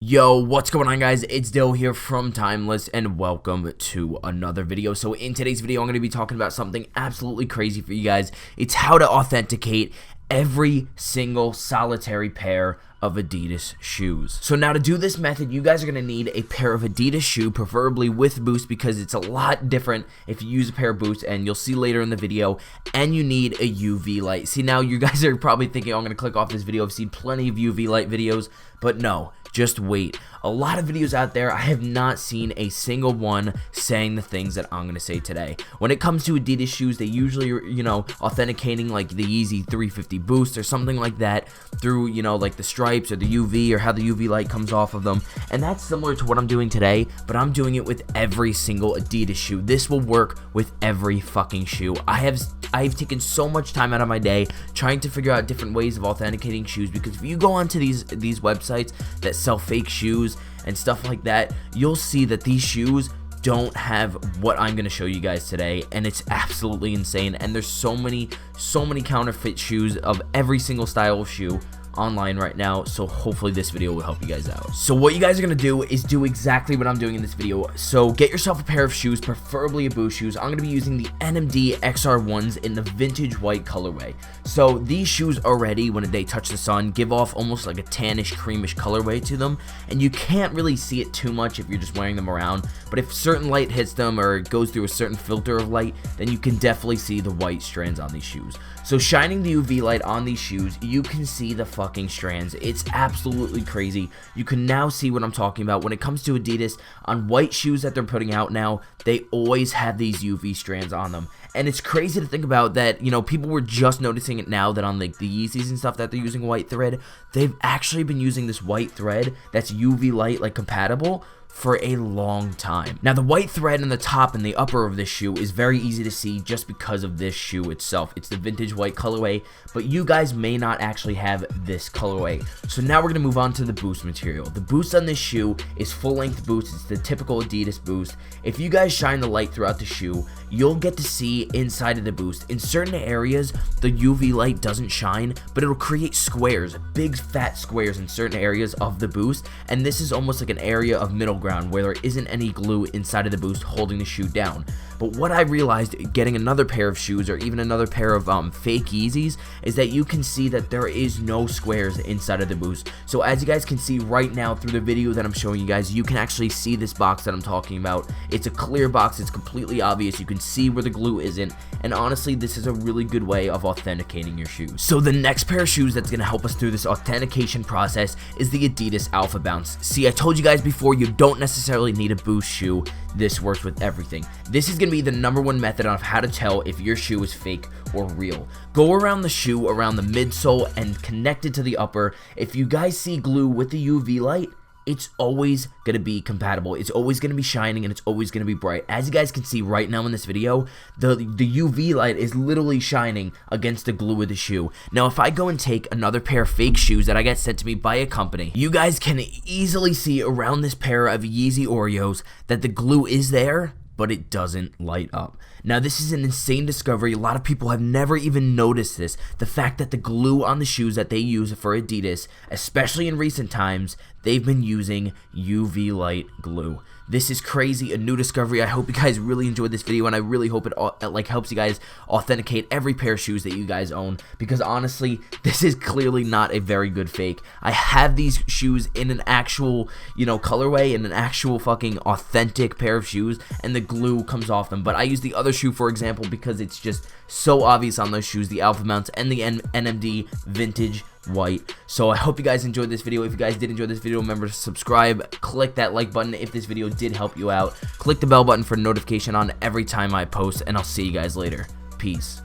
Yo, what's going on, guys? It's Dill here from Timeless, and welcome to another video. So in today's video, I'm going to be talking about something absolutely crazy for you guys. It's how to authenticate every single solitary pair of ADIDAS shoes. So now to do this method, you guys are going to need a pair of ADIDAS shoe, preferably with boost, because it's a lot different if you use a pair of boots, and you'll see later in the video. And you need a UV light. See, now you guys are probably thinking, oh, I'm going to click off this video. I've seen plenty of UV light videos, but no. Just wait. A lot of videos out there, I have not seen a single one saying the things that I'm going to say today. When it comes to ADIDAS shoes, they usually are, authenticating like the Yeezy 350 Boost or something like that through, like the stripes or the UV or how the UV light comes off of them. And that's similar to what I'm doing today, but I'm doing it with every single ADIDAS shoe. This will work with every fucking shoe. I've taken so much time out of my day trying to figure out different ways of authenticating shoes, because if you go onto these websites that sell fake shoes and stuff like that, you'll see that these shoes don't have what I'm going to show you guys today, and it's absolutely insane. And there's so many counterfeit shoes of every single style of shoe online right now, so hopefully this video will help you guys out. So what you guys are gonna do is do exactly what I'm doing in this video. So get yourself a pair of shoes, preferably a boost shoes. I'm gonna be using the NMD XR1s in the vintage white colorway. So these shoes already, when they touch the sun, give off almost like a tannish, creamish colorway to them, and you can't really see it too much if you're just wearing them around. But if certain light hits them or it goes through a certain filter of light, then you can definitely see the white strands on these shoes. So shining the UV light on these shoes, you can see the fucking strands. It's absolutely crazy. You can now see what I'm talking about. When it comes to ADIDAS, on white shoes that they're putting out now, they always have these UV strands on them. And it's crazy to think about that, people were just noticing it now that on like the Yeezys and stuff that they're using white thread. They've actually been using this white thread that's UV light like compatible for a long time. Now the white thread in the top and the upper of this shoe is very easy to see just because of this shoe itself. It's the vintage white colorway, but you guys may not actually have this colorway. So now we're gonna move on to the boost material. The boost on this shoe is full length boost. It's the typical ADIDAS boost. If you guys shine the light throughout the shoe, you'll get to see inside of the boost. In certain areas, the UV light doesn't shine, but it'll create squares, big fat squares in certain areas of the boost, and this is almost like an area of middle ground where there isn't any glue inside of the boost holding the shoe down. But what I realized getting another pair of shoes, or even another pair of fake Yeezys, is that you can see that there is no squares inside of the boost. So as you guys can see right now through the video that I'm showing you guys, you can actually see this box that I'm talking about. It's a clear box. It's completely obvious. You can see where the glue isn't. And honestly, this is a really good way of authenticating your shoes. So the next pair of shoes that's going to help us through this authentication process is the ADIDAS Alpha Bounce. See, I told you guys before, you don't necessarily need a boost shoe. This works with everything. This is going to be the #1 method of how to tell if your shoe is fake or real. Go around the shoe, around the midsole, and connect it to the upper. If you guys see glue with the UV light, it's always going to be compatible. It's always going to be shining, and it's always going to be bright. As you guys can see right now in this video, the UV light is literally shining against the glue of the shoe. Now, if I go and take another pair of fake shoes that I got sent to me by a company, you guys can easily see around this pair of Yeezy Oreos that the glue is there, but it doesn't light up. Now this is an insane discovery. A lot of people have never even noticed this. The fact that the glue on the shoes that they use for ADIDAS, especially in recent times, they've been using UV light glue. This is crazy, a new discovery. I hope you guys really enjoyed this video, and I really hope it helps you guys authenticate every pair of shoes that you guys own, because honestly, this is clearly not a very good fake. I have these shoes in an actual, colorway, and an actual fucking authentic pair of shoes, and the glue comes off them. But I use the other shoe, for example, because it's just so obvious on those shoes, the Alpha Mounts and the NMD vintage white. So I hope you guys enjoyed this video. If you guys did enjoy this video, remember to subscribe, click that like button if this video did help you out, click the bell button for notification on every time I post, and I'll see you guys later. Peace.